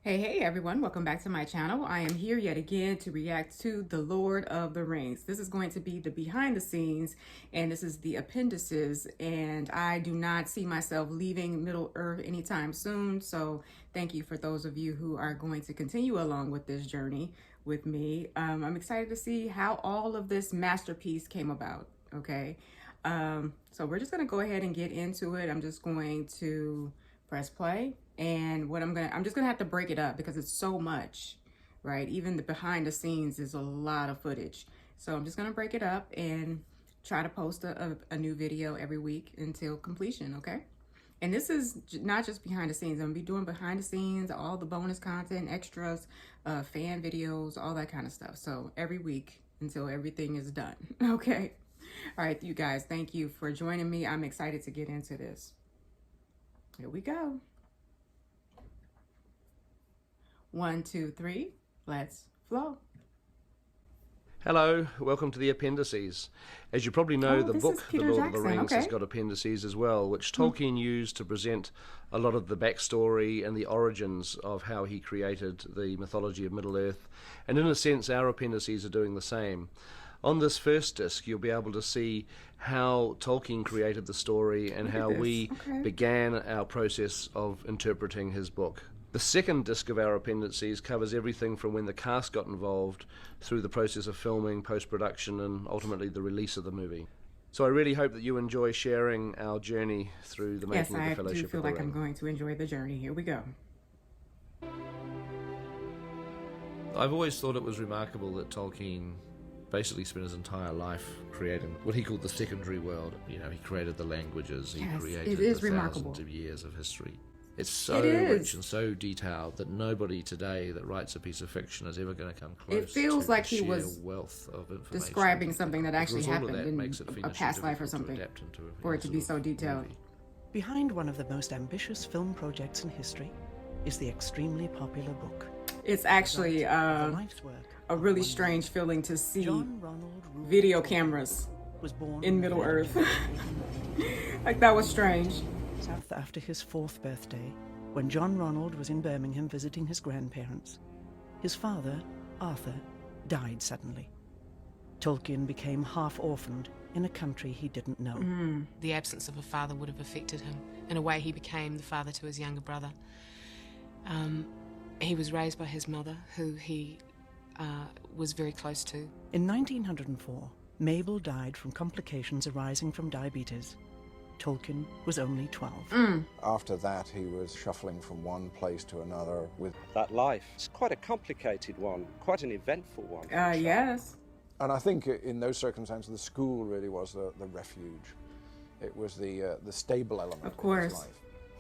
Hey everyone, welcome back to my channel. I am here yet again to react to The Lord of the Rings. This is going to be the behind the scenes and this is the appendices, and I do not see myself leaving Middle Earth anytime soon, so thank you for those of you who are going to continue along with this journey with me. I'm excited to see how all of this masterpiece came about, okay? So we're just going to go ahead and get into it. I'm just going to press play. And what I'm just gonna have to break it up because it's so much, right? Even the behind the scenes is a lot of footage. So I'm just gonna break it up and try to post a new video every week until completion, okay? And this is not just behind the scenes. I'm gonna be doing behind the scenes, all the bonus content, extras, fan videos, all that kind of stuff. So every week until everything is done, okay? All right, you guys, thank you for joining me. I'm excited to get into this. Here we go. 1, 2, 3, let's flow. Hello, welcome to the appendices. As you probably know, the book The Lord of the Rings has got appendices as well, which Tolkien used to present a lot of the backstory and the origins of how he created the mythology of Middle-earth. And in a sense, our appendices are doing the same. On this first disc, you'll be able to see how Tolkien created the story and how we began our process of interpreting his book. The second disc of our appendices covers everything from when the cast got involved through the process of filming, post-production, and ultimately the release of the movie. So I really hope that you enjoy sharing our journey through the making of the Fellowship of the Ring. Yes, I do feel like I'm going to enjoy the journey. Here we go. I've always thought it was remarkable that Tolkien basically spent his entire life creating what he called the secondary world. You know, he created the languages, he created the thousands of years of history. It's so rich and so detailed that nobody today that writes a piece of fiction is ever going to come close. It feels to like he was wealth of information describing something that actually happened in a past life or something, for it to be so detailed. Behind one of the most ambitious film projects in history is the extremely popular book. It's actually a really strange feeling to see video cameras in Middle Earth. Like, that was strange. South after his 4th birthday, when John Ronald was in Birmingham visiting his grandparents. His father, Arthur, died suddenly. Tolkien became half-orphaned in a country he didn't know. The absence of a father would have affected him. In a way, he became the father to his younger brother. He was raised by his mother, who he was very close to. In 1904, Mabel died from complications arising from diabetes. Tolkien was only 12. After that, he was shuffling from one place to another with that life. It's quite a complicated one, quite an eventful one. Yes. And I think in those circumstances, the school really was the refuge. It was the stable element of his life.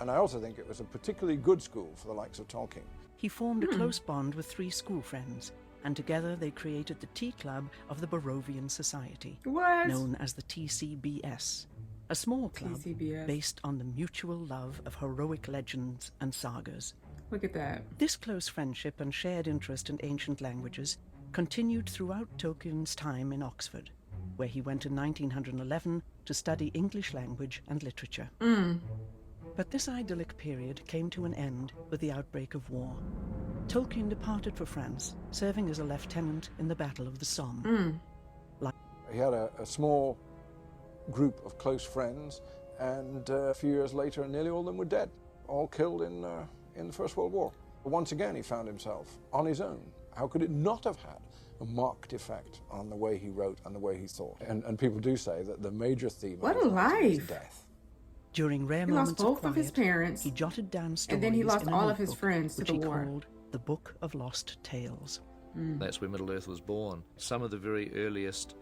And I also think it was a particularly good school for the likes of Tolkien. He formed a close bond with 3 school friends, and together they created the tea club of the Barovian Society, known as the TCBS. A small club based on the mutual love of heroic legends and sagas. Look at that. This close friendship and shared interest in ancient languages continued throughout Tolkien's time in Oxford, where he went in 1911 to study English language and literature. But this idyllic period came to an end with the outbreak of war. Tolkien departed for France, serving as a lieutenant in the Battle of the Somme. He had a small group of close friends, and a few years later nearly all of them were dead, all killed in the First World War. Once again he found himself on his own. How could it not have had a marked effect on the way he wrote and the way he thought? And people do say that the major theme of his life is death. During rare moments of quiet, his parents, he jotted down stories, and then he lost all of his friends to the war. Called the Book of Lost Tales. That's where Middle-earth was born. Some of the very earliest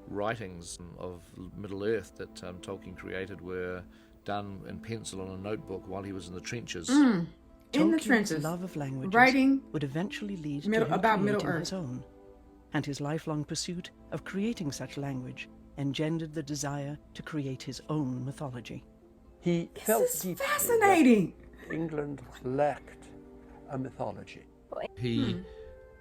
writings of Middle-earth that Tolkien created were done in pencil on a notebook while he was in the trenches. In the trenches, love of languages writing would eventually lead to him about creating Middle-earth. his own, and his lifelong pursuit of creating such language engendered the desire to create his own mythology. He felt deeply fascinating that England lacked a mythology. He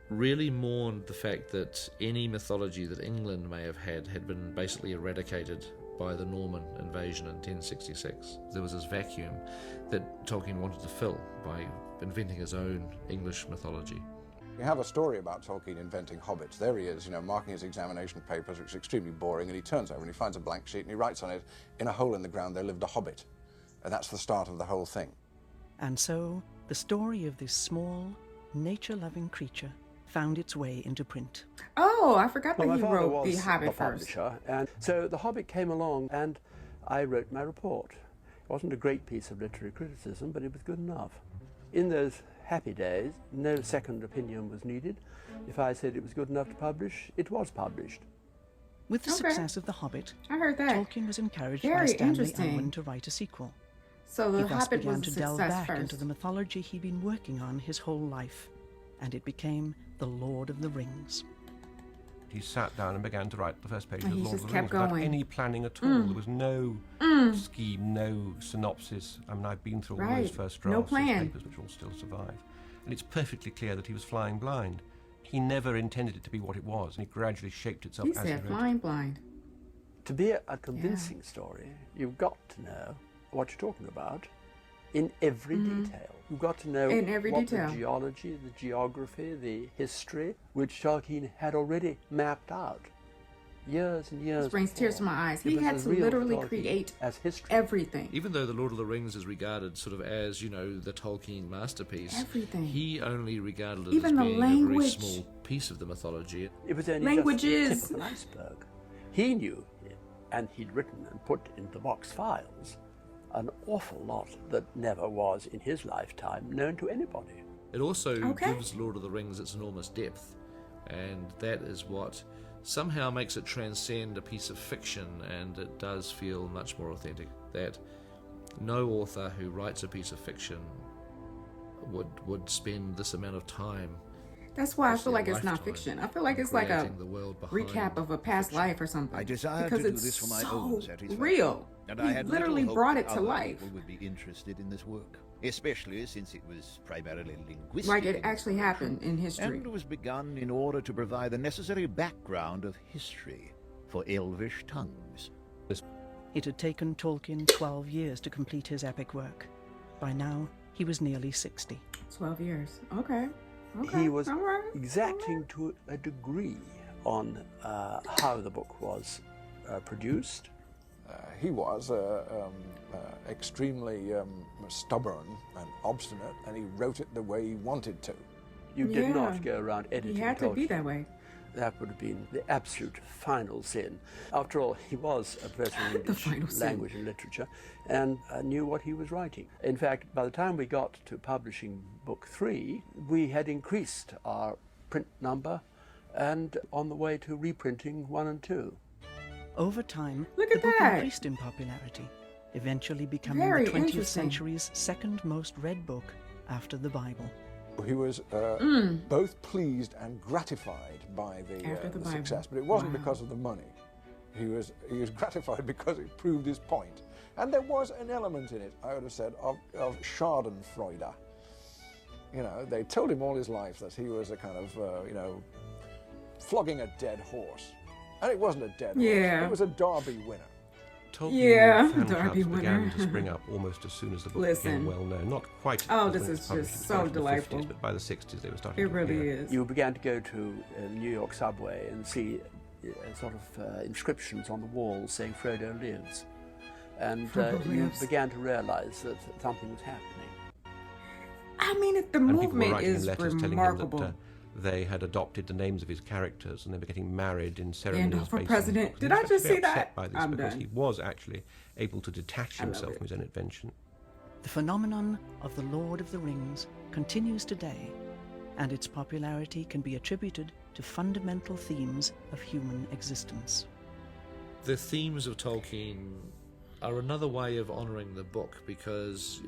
really mourned the fact that any mythology that England may have had been basically eradicated by the Norman invasion in 1066. There was this vacuum that Tolkien wanted to fill by inventing his own English mythology. You have a story about Tolkien inventing hobbits. There he is, you know, marking his examination papers, which is extremely boring, and he turns over and he finds a blank sheet and he writes on it, "In a hole in the ground there lived a hobbit." And that's the start of the whole thing. And so, the story of this small, nature-loving creature found its way into print. Oh, I forgot that Well, he my father wrote The was Hobbit the first. publisher, and so The Hobbit came along and I wrote my report. It wasn't a great piece of literary criticism, but it was good enough. In those happy days, no second opinion was needed. If I said it was good enough to publish, it was published. With the success of The Hobbit, I heard that. Tolkien was encouraged by Very Stanley interesting. Unwin to write a sequel. So He The thus Hobbit began was a to delve success back first. into the mythology he'd been working on his whole life, and it became The Lord of the Rings. He sat down and began to write the first page And of he Lord of just the kept Rings without going. any planning at all. There was no scheme, no synopsis. I mean, I've been through all those first No drafts, those plan. papers, which all still survive. And it's perfectly clear that he was flying blind. He never intended it to be what it was, and it gradually shaped itself He as he said wrote. flying blind. To be a convincing story, you've got to know what you're talking about in every detail. You've got to know In every what detail. the geology, the geography, the history, which Tolkien had already mapped out years and years This brings tears to before. my eyes. It He was had as to real literally Tolkien create as history. everything. Even though The Lord of the Rings is regarded sort of as, you know, the Tolkien masterpiece, Everything. he only regarded it Even as the being a very language. small piece of the mythology. It was only Languages. just the tip of an iceberg. He knew, and he'd written and put into the box files an awful lot that never was in his lifetime known to anybody. It also gives Lord of the Rings its enormous depth, and that is what somehow makes it transcend a piece of fiction, and it does feel much more authentic. That no author who writes a piece of fiction would spend this amount of time. That's why I feel like it's lifetime not fiction. I feel like it's like a creating the world behind recap of a past life or something. I desired because to do it's this for my so own satisfaction, real. and He I had literally little hope brought that it to other life. people would be interested in this work, especially since it was primarily linguistic. Like it actually happened in history. And was begun in order to provide the necessary background of history for Elvish tongues. It had taken Tolkien 12 years to complete his epic work. By now, he was nearly 60. 12 years. Okay. He was All right. exacting to a degree on how the book was produced. He was extremely stubborn and obstinate, and he wrote it the way he wanted to. You did not go around editing He had to be Tolkien. that way. That would have been the absolute final sin. After all, he was a professor of English language and literature and knew what he was writing. In fact, by the time we got to publishing Book 3, we had increased our print number and on the way to reprinting 1 and 2. Over time, Look the at book that. increased in popularity, eventually becoming Very the 20th interesting. century's second most read book after the Bible. He was both pleased and gratified by the Bible. success, but it wasn't Wow. because of the money. He was gratified because it proved his point. And there was an element in it, I would have said, of schadenfreude. You know, they told him all his life that he was a kind of, flogging a dead horse. And it wasn't a dead horse. Yeah. It was a Derby winner. Tolkien fan Derby clubs began winner. to spring up almost as soon as the book Listen. became well known. Not quite Oh, as this when is it's published. just It was so started in the delightful. 50s, but by the 60s they were starting It to really appear. is. You began to go to the New York subway and see sort of inscriptions on the walls saying Frodo lives. And Frodo you lives. began to realize that something was happening. I mean, the And people were movement writing is letters remarkable. telling him that they had adopted the names of his characters and they were getting married in ceremonies Gandalf for based president. on the book. Did He I was just very see that? upset by this I'm because done. he was actually able to detach himself from his own invention. The phenomenon of the Lord of the Rings continues today, and its popularity can be attributed to fundamental themes of human existence. The themes of Tolkien are another way of honouring the book because,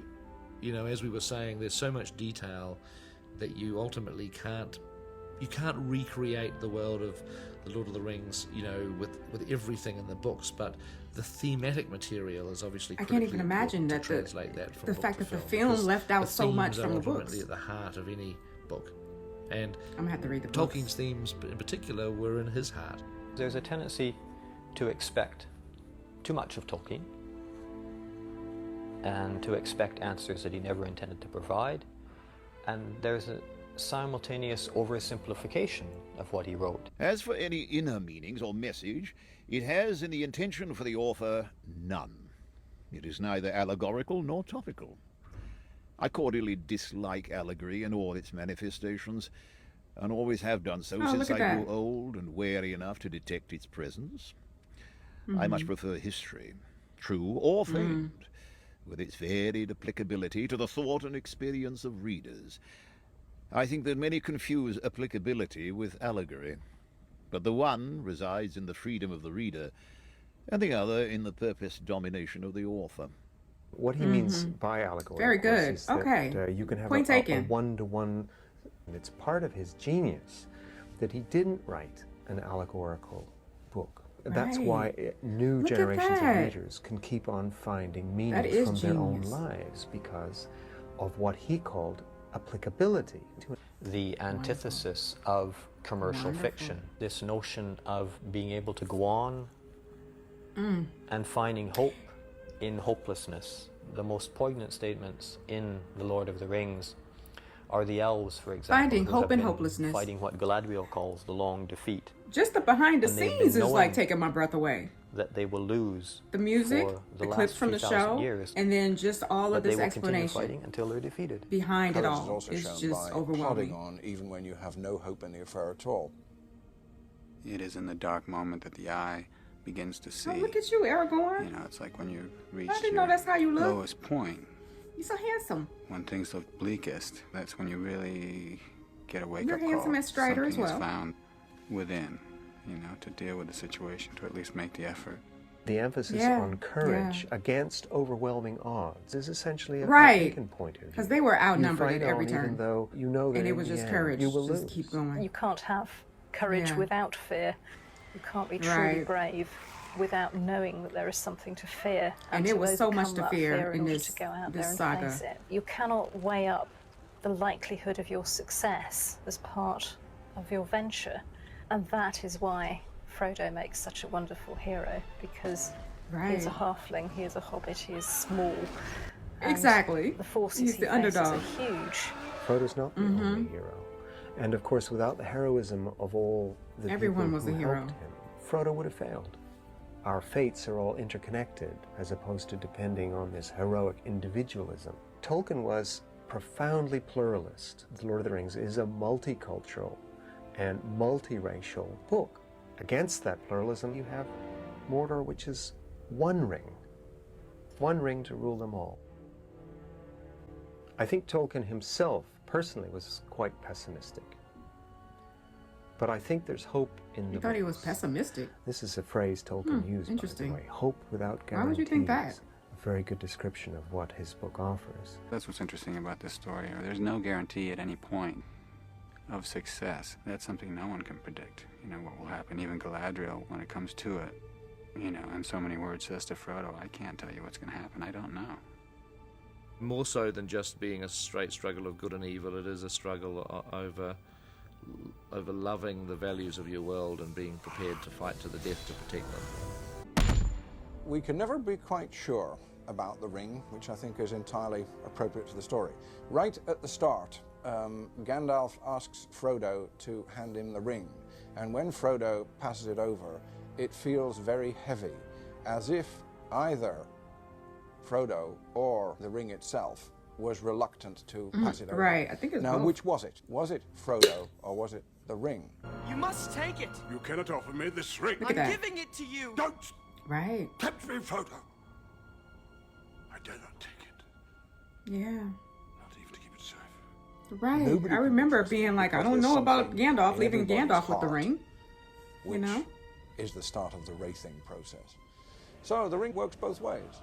you know, as we were saying, there's so much detail that you ultimately can't recreate the world of the Lord of the Rings, you know, with everything in the books, but the thematic material is obviously I can't critically even imagine important that to translate that from the book fact to that the film, film because left out so much themes from are the ultimately books. at the heart of any book. And I'm gonna have to read the books. Tolkien's themes in particular were in his heart. There's a tendency to expect too much of Tolkien and to expect answers that he never intended to provide. And there's a simultaneous oversimplification of what he wrote. As for any inner meanings or message, it has in the intention for the author none. It is neither allegorical nor topical. I cordially dislike allegory in all its manifestations, and always have done so since I grew old and wary enough to detect its presence. I much prefer history, true or feigned, with its varied applicability to the thought and experience of readers. I think that many confuse applicability with allegory, but the one resides in the freedom of the reader, and the other in the purposed domination of the author. What he means by allegory, very good. Is that, you can have a one-to-one. It's part of his genius that he didn't write an allegorical book. That's why new generations of readers can keep on finding meaning from their own lives because of what he called applicability. The antithesis of commercial fiction, this notion of being able to go on and finding hope in hopelessness. The most poignant statements in The Lord of the Rings are the elves, for example. Finding hope in hopelessness. Fighting what Galadriel calls the long defeat. Just the behind the scenes is like taking my breath away. That they will lose. The music, the clips from the show, years, and then just all of this explanation. Fighting until they're defeated. Behind it all also is shown just by overwhelming. plodding on even when you have no hope in the affair at all. It is in the dark moment that the eye begins to see. Oh, look at you, Aragorn. You know, it's like when you reach I didn't know that's how you look. lowest point. You're so handsome. When things look bleakest, that's when you really get a wake-up call. You're handsome and Strider as well. Something is found within, you know, to deal with the situation, to at least make the effort. The emphasis on courage against overwhelming odds is essentially a Tolkien point of view. Because they were outnumbered at every turn. Even though you know that and it was just courage. You will just lose. Keep going. You can't have courage without fear. You can't be truly brave without knowing that there is something to fear. And it was so much to fear in this saga. Face it. You cannot weigh up the likelihood of your success as part of your venture. And that is why Frodo makes such a wonderful hero, because he is a halfling, he is a hobbit, he is small. Exactly. The forces he's the underdog. Are huge. Frodo's not the only hero. And of course, without the heroism of all the people who helped him, Frodo would have failed. Our fates are all interconnected, as opposed to depending on this heroic individualism. Tolkien was profoundly pluralist. The Lord of the Rings is a multicultural and multiracial book. Against that pluralism, you have Mordor, which is one ring to rule them all. I think Tolkien himself, personally, was quite pessimistic. But I think there's hope in the You thought he was pessimistic? This is a phrase Tolkien used, interesting. by the way. Hope without guarantees. Why would you think that? A very good description of what his book offers. That's what's interesting about this story. There's no guarantee at any point of success. That's something no one can predict. You know, what will happen. Even Galadriel, when it comes to it, you know, in so many words says to Frodo, I can't tell you what's going to happen. I don't know. More so than just being a straight struggle of good and evil, it is a struggle over loving the values of your world and being prepared to fight to the death to protect them. We can never be quite sure about the ring, which I think is entirely appropriate to the story. Right at the start, Gandalf asks Frodo to hand him the ring, and when Frodo passes it over, it feels very heavy, as if either Frodo or the ring itself was reluctant to pass it over. Right, I think it's Now, both. which was it? Was it Frodo or was it the ring? You must take it. You cannot offer me this ring. Look at I'm that. giving it to you. Don't Right. tempt me, Frodo. I dare not take it. Yeah. Not even to keep it safe. Right. Nobody I remember being like, I don't know about Gandalf, in leaving everybody's Gandalf with the heart, ring. You which know? is the start of the wraithing process. So the ring works both ways.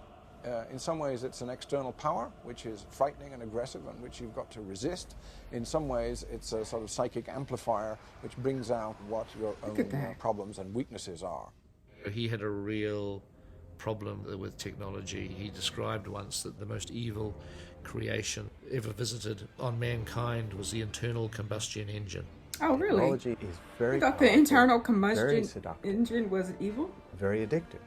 In some ways it's an external power, which is frightening and aggressive and which you've got to resist. In some ways it's a sort of psychic amplifier which brings out what your own problems and weaknesses are. He had a real problem with technology. He described once that the most evil creation ever visited on mankind was the internal combustion engine. Oh, really? Technology is very You thought the powerful, internal very combustion seductive, engine was evil? very addictive.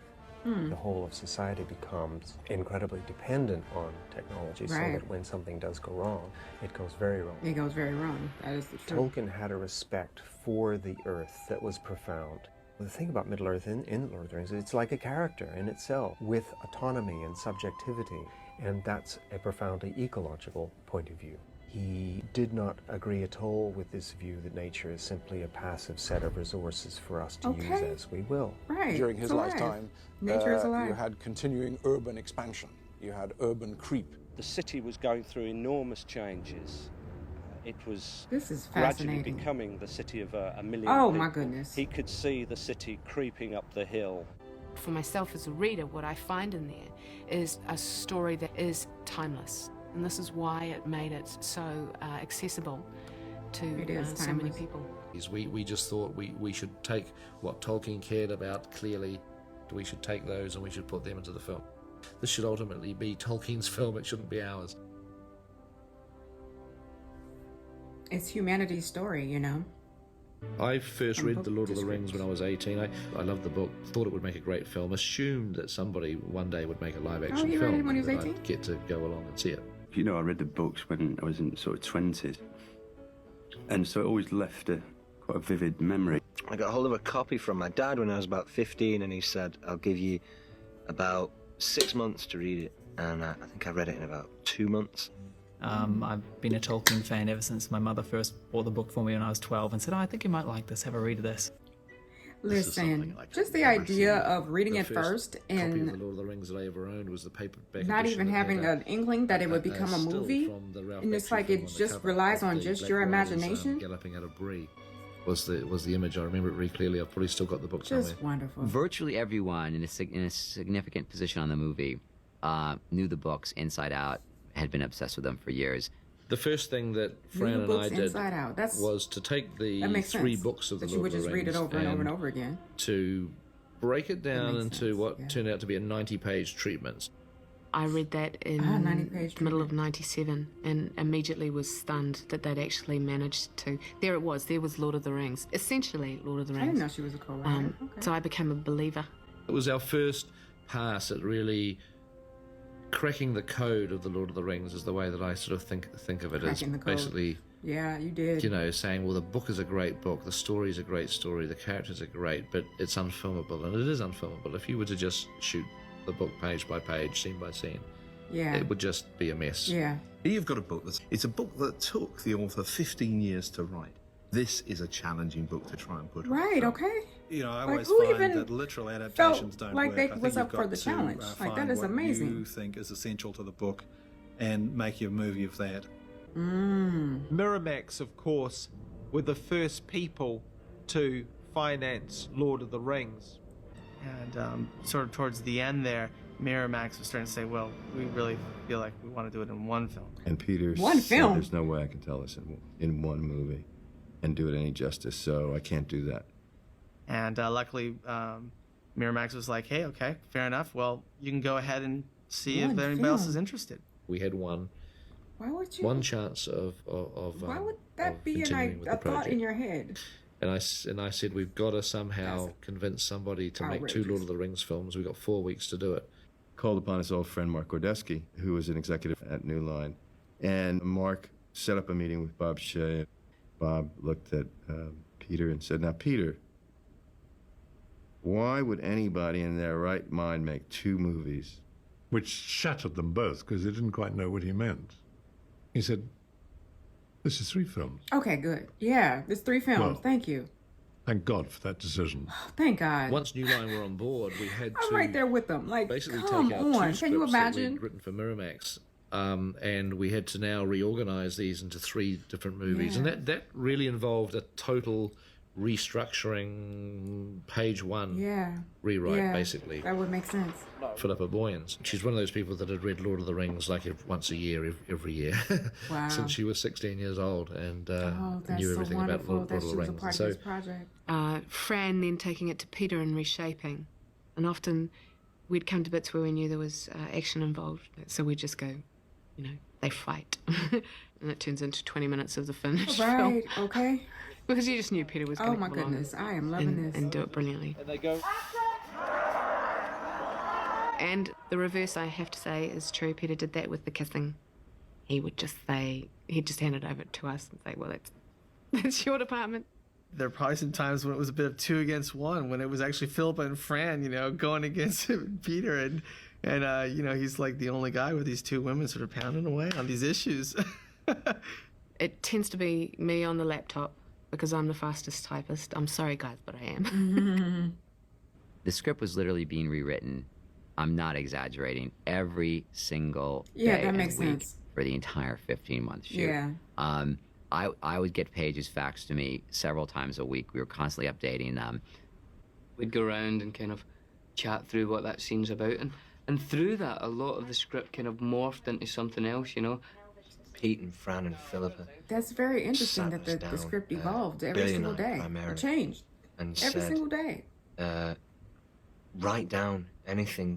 The whole of society becomes incredibly dependent on technology, so that when something does go wrong, it goes very wrong. It goes very wrong. That is the truth. Tolkien had a respect for the earth that was profound. The thing about Middle-earth in Lord of the Rings is it's like a character in itself, with autonomy and subjectivity, and that's a profoundly ecological point of view. He did not agree at all with this view that nature is simply a passive set of resources for us to use as we will. Right. During his lifetime, nature is alive. You had continuing urban expansion. You had urban creep. The city was going through enormous changes. It was gradually becoming the city of a million people. my goodness. He could see the city creeping up the hill. For myself as a reader, what I find in there is a story that is timeless. And this is why it made it so accessible to so many people. We just thought we should take what Tolkien cared about clearly, we should take those and we should put them into the film. This should ultimately be Tolkien's film, it shouldn't be ours. It's humanity's story, you know. I first read The Lord of the Rings when I was 18. I loved the book, thought it would make a great film, assumed that somebody one day would make a live-action film. Read it when he was 18? I'd get to go along and see it. You know, I read the books when I was in sort of 20s, and so it always left quite a vivid memory. I got hold of a copy from my dad when I was about 15, and he said, I'll give you about 6 months to read it, and I think I read it in about 2 months. I've been a Tolkien fan ever since my mother first bought the book for me when I was 12 and said, I think you might like this, have a read of this. Listen, just the idea of reading it first and copy of The Lord of the Rings that I ever owned was the paperback not edition even having an inkling that it would become a movie, and it's like it just relies on just your imagination. Galloping out of Bree was the image. I remember it really clearly. I've probably still got the book somewhere. Just wonderful. Virtually everyone in a significant position on the movie knew the books inside out, had been obsessed with them for years. The first thing that Fran and I did was to take the 3 books of the Lord of the Rings. That you would just read it over and over and over again. To break it down into what turned out to be a 90-page treatment. I read that in the middle of 97 and immediately was stunned that they'd actually managed to. There was Lord of the Rings. Essentially Lord of the Rings. I didn't know she was a co-writer. So I became a believer. It was our first pass at really cracking the code of the Lord of the Rings, is the way that I sort of think of it. As basically, yeah, you did. You know, saying, well, the book is a great book, the story is a great story, the characters are great, but it's unfilmable, and it is unfilmable. If you were to just shoot the book page by page, scene by scene, it would just be a mess. Yeah. Here you've got a book it's a book that took the author 15 years to write. This is a challenging book to try and put on right. film. Okay. You know, I always find that literal adaptations don't like work. they I think was up you've for got the to, challenge. Like that is what amazing. You think is essential to the book, and make your movie of that. Miramax, of course, were the first people to finance Lord of the Rings, and sort of towards the end there, Miramax was starting to say, "Well, we really feel like we want to do it in one film." And Peter said, "There's no way I can tell this in one movie and do it any justice, so I can't do that." And luckily, Miramax was like, "Hey, okay, fair enough. Well, you can go ahead and see if anybody else is interested." We had one chance of why would that be a thought in your head? And I said, we've got to somehow convince somebody to make 2 Lord of the Rings films. We've got 4 weeks to do it. Called upon his old friend Mark Gordesky, who was an executive at New Line, and Mark set up a meeting with Bob Shea. Bob looked at Peter and said, "Now, Peter, why would anybody in their right mind make 2 movies?" Which shattered them both, because they didn't quite know what he meant. He said, "This is 3 films." Okay, good. Yeah, it's 3 films. Well, thank you. Thank God for that decision. Thank God. Once New Line were on board, we had to... I'm right there with them. Like, basically come take out on. 2 Can you scripts that imagine? we'd written for Miramax, and we had to now reorganize these into 3 different movies. Yeah. And that really involved a total restructuring page 1 rewrite, basically. That would make sense. Philippa Boyens. She's one of those people that had read Lord of the Rings like once a year, every year, since she was 16 years old, and knew everything about Lord of the Rings. Was a part of this project. Fran then taking it to Peter and reshaping, and often we'd come to bits where we knew there was action involved, so we'd just go, you know, they fight, and it turns into 20 minutes of the finished film. Right. Okay. Because you just knew Peter was going to come along goodness, I am loving this. And do it brilliantly. And they go... And the reverse, I have to say, is true. Peter did that with the kissing. He would just say, he'd just hand it over to us and say, well, that's your department. There are probably some times when it was a bit of 2 against 1, when it was actually Philippa and Fran, you know, going against Peter, and you know, he's like the only guy with these 2 women sort of pounding away on these issues. It tends to be me on the laptop because I'm the fastest typist. I'm sorry, guys, but I am. The script was literally being rewritten, I'm not exaggerating, every single day that makes of the week sense. for the entire 15-month shoot. Yeah. I would get pages faxed to me several times a week. We were constantly updating them. We'd go around and kind of chat through what that scene's about, and through that, a lot of the script kind of morphed into something else, you know. Pete and Fran and Philippa. That's very interesting that the script evolved every single day. It changed and every said, single day. Write down anything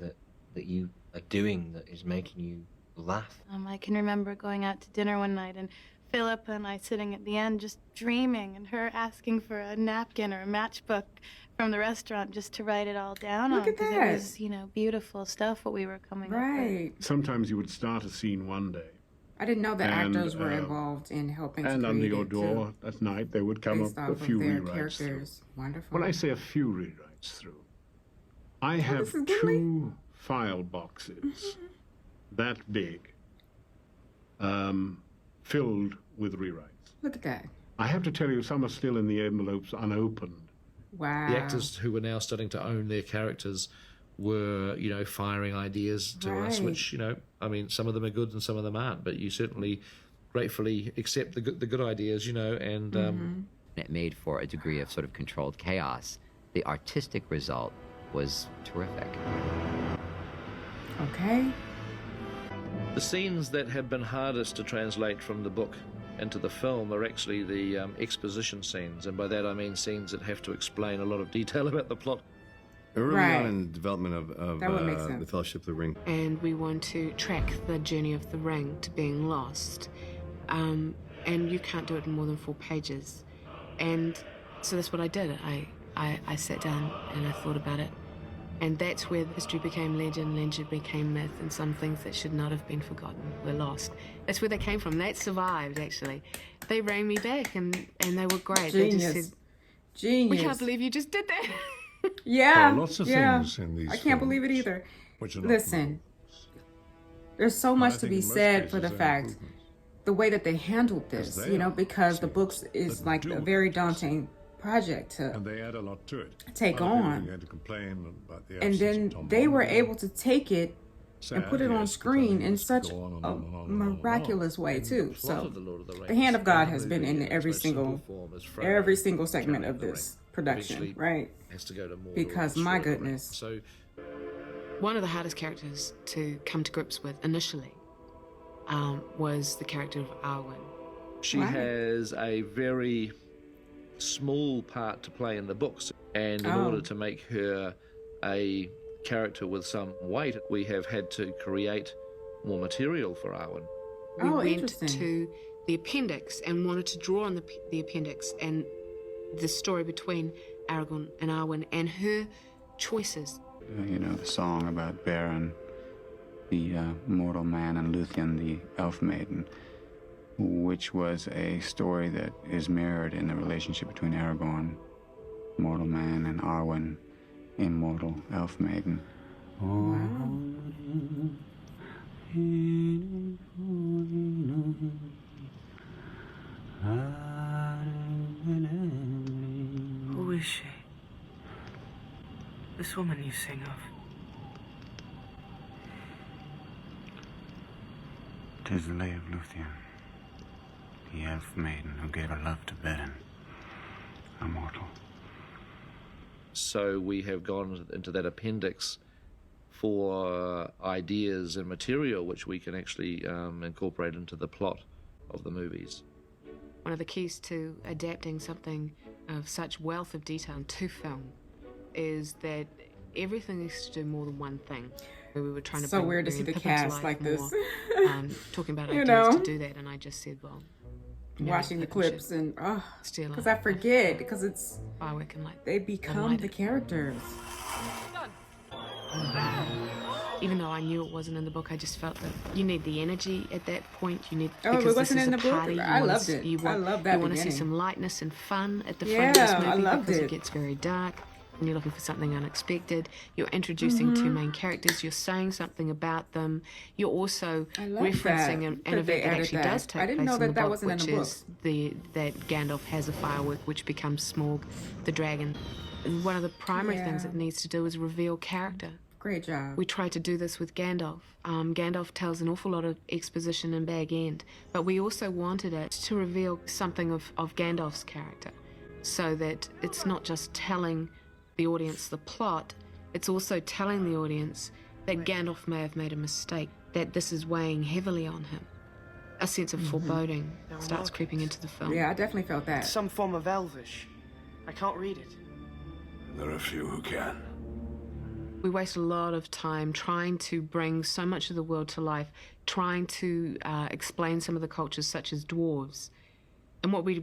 that you are doing that is making you laugh. I can remember going out to dinner one night and Philippa and I sitting at the end just dreaming, and her asking for a napkin or a matchbook from the restaurant just to write it all down Look on, at because that. it was, you know, beautiful stuff what we were coming up Right. Sometimes you would start a scene one day. I didn't know that actors were involved in helping to And create under your it, door too, at night, they would come based up a off of few their rewrites characters. through. Wonderful. When I say a few rewrites through, I have this is Gimli? 2 file boxes that big, filled with rewrites. Look at that. I have to tell you, some are still in the envelopes unopened. Wow. The actors who were now starting to own their characters were, you know, firing ideas to us, Right. which, you know, I mean, some of them are good and some of them aren't, but you certainly gratefully accept the good ideas, you know, and It made for a degree of sort of controlled chaos. The artistic result was terrific. Okay. the scenes that have been hardest to translate from the book into the film are actually the exposition scenes, and by that I mean scenes that have to explain a lot of detail about the plot. Early on in the development of the Fellowship of the Ring. And we want to track the journey of the ring to being lost. And you can't do it in more than 4 pages. And so that's what I did. I sat down and I thought about it. And that's where history became legend, legend became myth, and some things that should not have been forgotten were lost. That's where they came from. That survived, actually. They rang me back, and they were great. Genius. They just said, Genius. "We can't believe you just did that." Yeah. There are lots of yeah. things in these I can't believe it either. Listen, there's so much to be said for the fact, the way that they handled this, you know, because the books is like a very daunting project to and they add a lot to it. take A lot of people on. began to complain about the And absence then of Tom they were Bombadil. able to take it and put it on screen in such a miraculous way too. So the hand of God has been in every single segment of this production, right? Has to go to Mordor Because and my Short goodness. So One of the hardest characters to come to grips with initially was the character of Arwen. she has a very small part to play in the books, and in order to make her a character with some weight, we have had to create more material for Arwen. We went to the appendix and wanted to draw on the appendix and the story between Aragorn and Arwen and her choices. You know, the song about Beren, the mortal man, and Luthien, the elf maiden, which was a story that is mirrored in the relationship between Aragorn, mortal man, and Arwen, immortal elf maiden. Who is she? This woman you sing of. 'Tis the lay of Luthien, the elf maiden who gave her love to Beren, immortal. So we have gone into that appendix for ideas and material which we can actually incorporate into the plot of the movies. One of the keys to adapting something of such wealth of detail to film is that everything needs to do more than one thing. We were trying to So bring weird to see the Pippin cast life like more, this. talking about You ideas know? to do that, and I just said, well, Watching the Pippin clips and steal because a- I forget because it's firework and light they become the characters. even though I knew it wasn't in the book, I just felt that you need the energy at that point. You need because it wasn't this is in a the book. party. I loved it. I love that. You want to see some lightness and fun at the front of this movie I loved because it. it gets very dark. And you're looking for something unexpected. You're introducing two main characters. You're saying something about them. You're also referencing an event that actually does take place in the book, which is that Gandalf has a firework which becomes Smaug, the dragon. And one of the primary things it needs to do is reveal character. Great job. We tried to do this with Gandalf. Gandalf tells an awful lot of exposition in Bag End, but we also wanted it to reveal something of Gandalf's character, so that it's not just telling the audience the plot, it's also telling the audience that Gandalf may have made a mistake, that this is weighing heavily on him. A sense of foreboding starts creeping into the film. Yeah, I definitely felt that. Some form of Elvish. I can't read it. There are a few who can. We waste a lot of time trying to bring so much of the world to life, trying to explain some of the cultures such as dwarves. And what we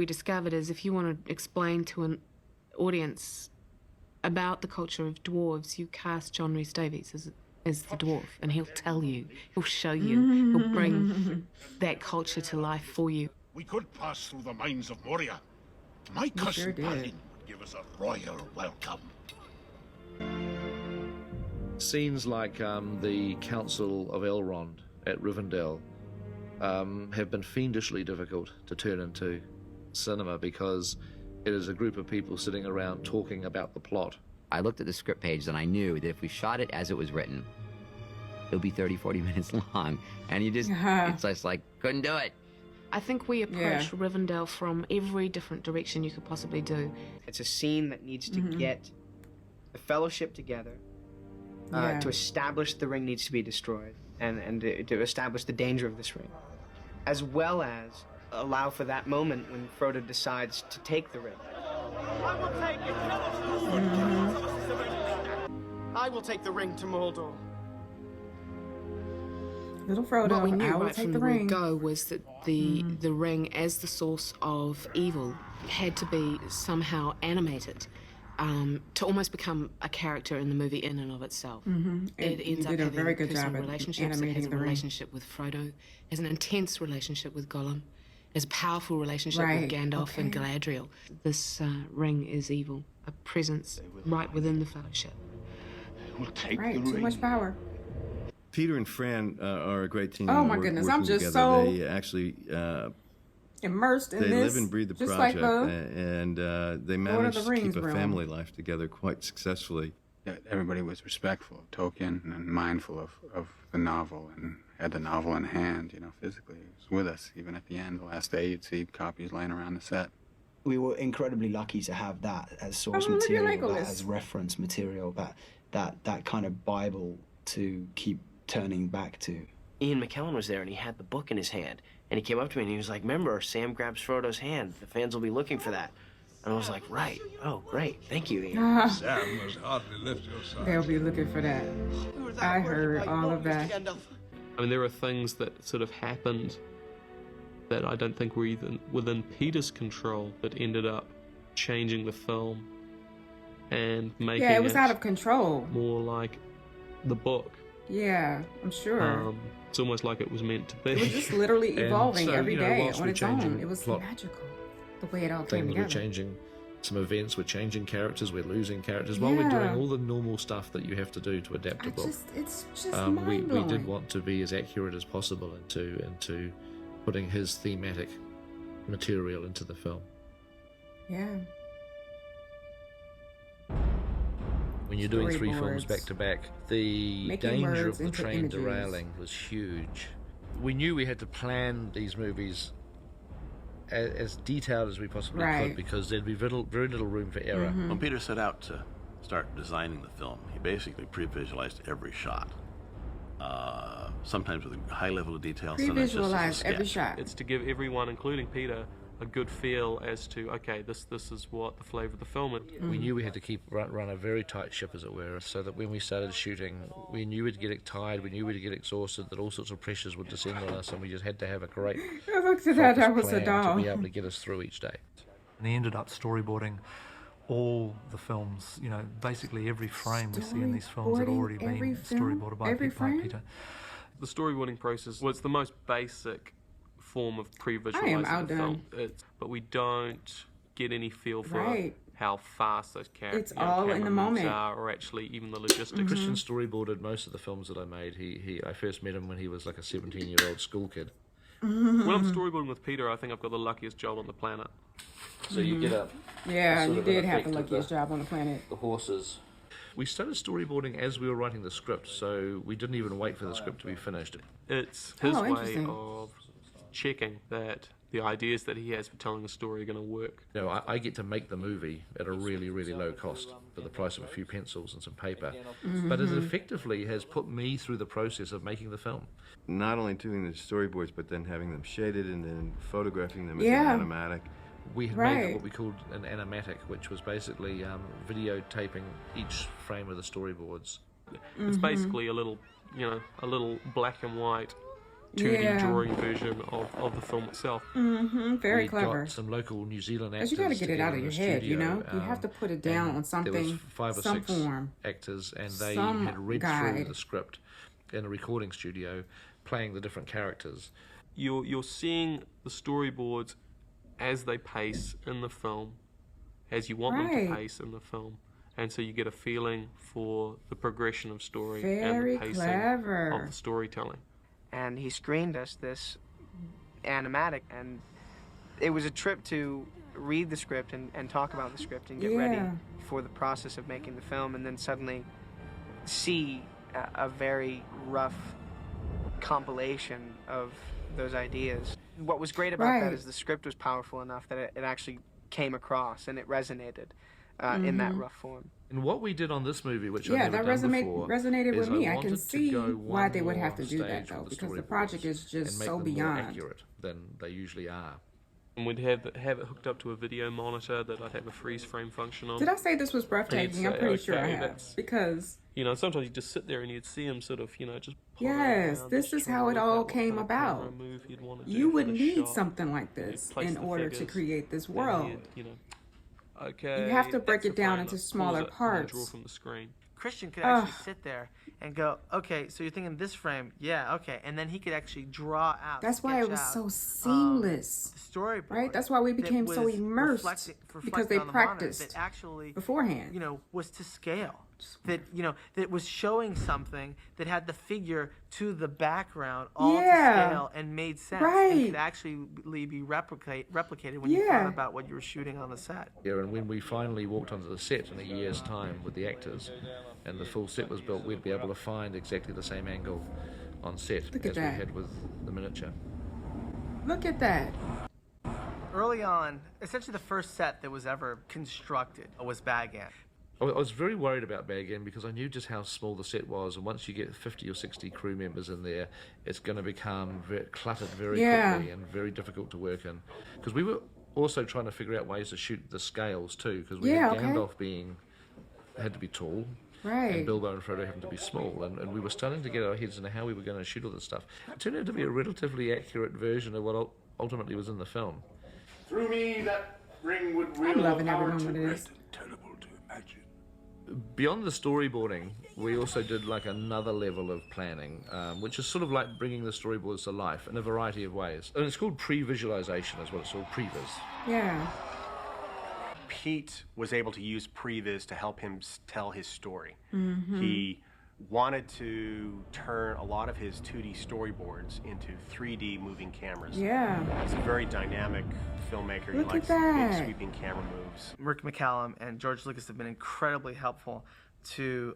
discovered is if you want to explain to an audience about the culture of dwarves, you cast John Rhys Davies as the dwarf, and he'll tell you, he'll show you, he'll bring that culture to life for you. We could pass through the mines of Moria. My cousin Balin would give us a royal welcome. Scenes like the Council of Elrond at Rivendell have been fiendishly difficult to turn into cinema because it is a group of people sitting around talking about the plot. I looked at the script page and I knew that if we shot it as it was written, it would be 30, 40 minutes long. And you just, it's just like, couldn't do it. I think we approached Rivendell from every different direction you could possibly do. It's a scene that needs to get the Fellowship together to establish the ring needs to be destroyed and to establish the danger of this ring, as well as allow for that moment when Frodo decides to take the ring. I will take it. I will take the ring to Mordor. Little Frodo, what we knew I will right take from the the ring. word go was that the ring, as the source of evil, had to be somehow animated to almost become a character in the movie in and of itself. It ends up having very good job personal at relationships. It has a relationship with Frodo, has an intense relationship with Gollum, has a powerful relationship with Gandalf and Galadriel. This ring is evil, a presence right within the Fellowship. We'll take the ring. Too much power. Peter and Fran are a great team. Oh my goodness, I'm just together. so They actually immersed in they this. live and breathe the just project, like and they managed to keep a family life together quite successfully. Everybody was respectful of Tolkien and mindful of the novel and had the novel in hand, physically. It was with us. Even at the end, the last day, you'd see copies laying around the set. We were incredibly lucky to have that as source material, that as reference material, that kind of Bible to keep turning back to. Ian McKellen was there, and he had the book in his hand. And he came up to me, and he was like, remember, Sam grabs Frodo's hand. The fans will be looking for that. And I was like, right. Oh, great. Thank you, Ian. Sam must hardly lift your side. They'll be looking for that. I heard all of that. I mean, there are things that sort of happened that I don't think were even within Peter's control that ended up changing the film and making it was out of control. More like the book. Yeah, I'm sure. It's almost like it was meant to be. It was just literally evolving every day on its own. It was plot, magical, the way it all came together. We're changing some events, we're changing characters, we're losing characters, while we're doing all the normal stuff that you have to do to adapt a book. It's just mind-blowing. We did want to be as accurate as possible into putting his thematic material into the film. Yeah. When you're doing 3 films back to back, the danger of the train derailing was huge. We knew we had to plan these movies as detailed as we possibly could, because there'd be very little room for error. When Peter set out to start designing the film, he basically pre-visualized every shot. Sometimes with a high level of detail, sometimes just as a sketch. Every shot. It's to give everyone, including Peter, a good feel as to, okay, this is what the flavour of the film is. We knew we had to run a very tight ship, as it were, so that when we started shooting, we knew we'd get tired, we knew we'd get exhausted, that all sorts of pressures would descend on us, and we just had to have a great I looked at that, I was a plan doll. to be able to get us through each day. And he ended up storyboarding all the films, you know, basically every frame we see in these films had already been storyboarded by Peter. The storyboarding process was the most basic form of pre-visualizing the film. But we don't get any feel for how fast those characters, it's all in the moment, are, or actually even the logistics. Christian storyboarded most of the films that I made. I first met him when he was like a 17-year-old school kid. When I'm storyboarding with Peter, I think I've got the luckiest job on the planet. So you get up. Yeah, you did have the luckiest job on the planet. The horses. We started storyboarding as we were writing the script, so we didn't even wait for the script to be finished. It's his way of checking that the ideas that he has for telling the story are going to work. You know, I get to make the movie at a really, really low cost for the price of a few pencils and some paper. But it effectively has put me through the process of making the film. Not only doing the storyboards, but then having them shaded and then photographing them as an animatic. We had made what we called an animatic, which was basically videotaping each frame of the storyboards. It's basically a little black and white 2D drawing version of the film itself. Very clever. Got some local New Zealand actors. You got to get it out of your head, you know. You have to put it down on something. There was 5 or 6 form. actors, and they had read through the script in a recording studio, playing the different characters. You're seeing the storyboards as they pace in the film, as you want them to pace in the film. And so you get a feeling for the progression of story and the pacing of the storytelling. And he screened us this animatic, and it was a trip to read the script and talk about the script and get ready for the process of making the film, and then suddenly see a very rough compilation of those ideas. What was great about that is the script was powerful enough that it actually came across and it resonated in that rough form. And what we did on this movie, which I never done before, resonated with me. I can see why they would have to do that, though, because the project is just so beyond more accurate than they usually are. And we'd have it hooked up to a video monitor that I'd have a freeze frame function on. Did I say this was breathtaking? I'm pretty sure I have, because sometimes you just sit there and you'd see him sort of, just. Yes, this is how it all came about. You would need something like this in order to create this world. You have to break it down into smaller parts. Draw from the screen. Christian could actually sit there and go, okay, so you're thinking this frame, okay, and then he could actually draw out. That's why it was so seamless, storyboard, right? That's why we became so immersed, because they practiced beforehand. Was to scale. That that was showing something that had the figure to the background all to scale and made sense and could actually be replicated when you thought about what you were shooting on the set. Yeah, and when we finally walked onto the set in a year's time with the actors and the full set was built, we'd be able to find exactly the same angle on set as we had with the miniature. Look at that. Early on, essentially the first set that was ever constructed was Bagan. I was very worried about Bagan because I knew just how small the set was, and once you get 50 or 60 crew members in there, it's going to become cluttered very quickly and very difficult to work in. Because we were also trying to figure out ways to shoot the scales too, because we had Gandalf had to be tall, and Bilbo and Frodo happened to be small, and we were starting to get our heads into how we were going to shoot all this stuff. It turned out to be a relatively accurate version of what ultimately was in the film. Through me, that ring would wield I'm loving every moment of this. Terrible to imagine. Beyond the storyboarding, we also did like another level of planning, which is sort of like bringing the storyboards to life in a variety of ways. And it's called pre-visualization, is what it's called, previs. Yeah. Pete was able to use previs to help him tell his story. Mm-hmm. He wanted to turn a lot of his 2D storyboards into 3D moving cameras. Yeah. He's a very dynamic filmmaker. Look he likes at that. big sweeping camera moves. Rick McCallum and George Lucas have been incredibly helpful to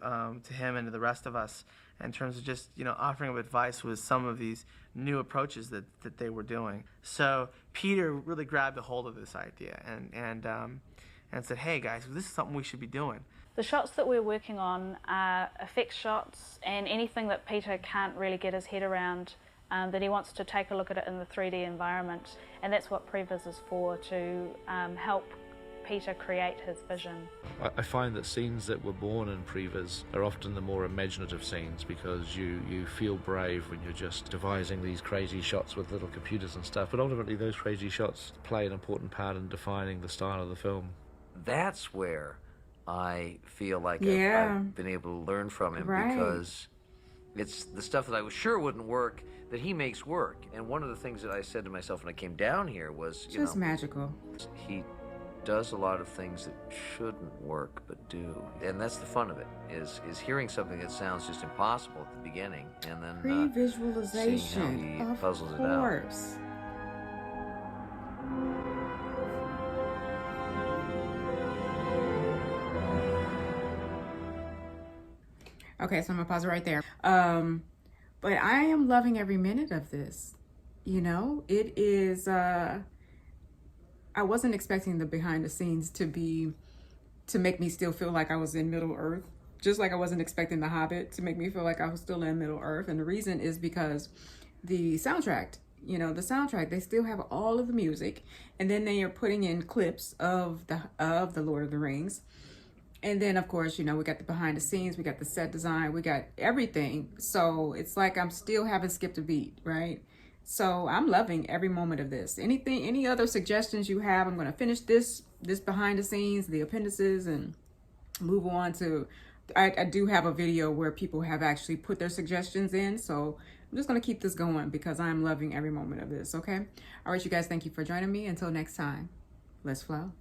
him and to the rest of us in terms of just offering up advice with some of these new approaches that they were doing. So Peter really grabbed a hold of this idea and said, hey guys, this is something we should be doing. The shots that we're working on are effects shots and anything that Peter can't really get his head around, that he wants to take a look at it in the 3D environment, and that's what previs is for, to help Peter create his vision. I find that scenes that were born in previs are often the more imaginative scenes, because you feel brave when you're just devising these crazy shots with little computers and stuff, but ultimately those crazy shots play an important part in defining the style of the film. that's where I feel like I've been able to learn from him, because it's the stuff that I was sure wouldn't work that he makes work. And one of the things that I said to myself when I came down here was, you just know, magical. He does a lot of things that shouldn't work but do, and that's the fun of it, is hearing something that sounds just impossible at the beginning, and then pre-visualization, seeing how he puzzles it out. Of course. Okay, so I'm gonna pause it right there. But I am loving every minute of this. You know, it is, I wasn't expecting the behind the scenes to make me still feel like I was in Middle Earth. Just like I wasn't expecting The Hobbit to make me feel like I was still in Middle Earth. And the reason is because the soundtrack, you know, they still have all of the music, and then they are putting in clips of the Lord of the Rings. And then, of course, you know, we got the behind the scenes, we got the set design, we got everything. So it's like I'm still haven't skipped a beat, right? So I'm loving every moment of this. Any other suggestions you have, I'm going to finish this behind the scenes, the appendices, and move on to, I do have a video where people have actually put their suggestions in. So I'm just going to keep this going because I'm loving every moment of this, okay? All right, you guys, thank you for joining me. Until next time, let's flow.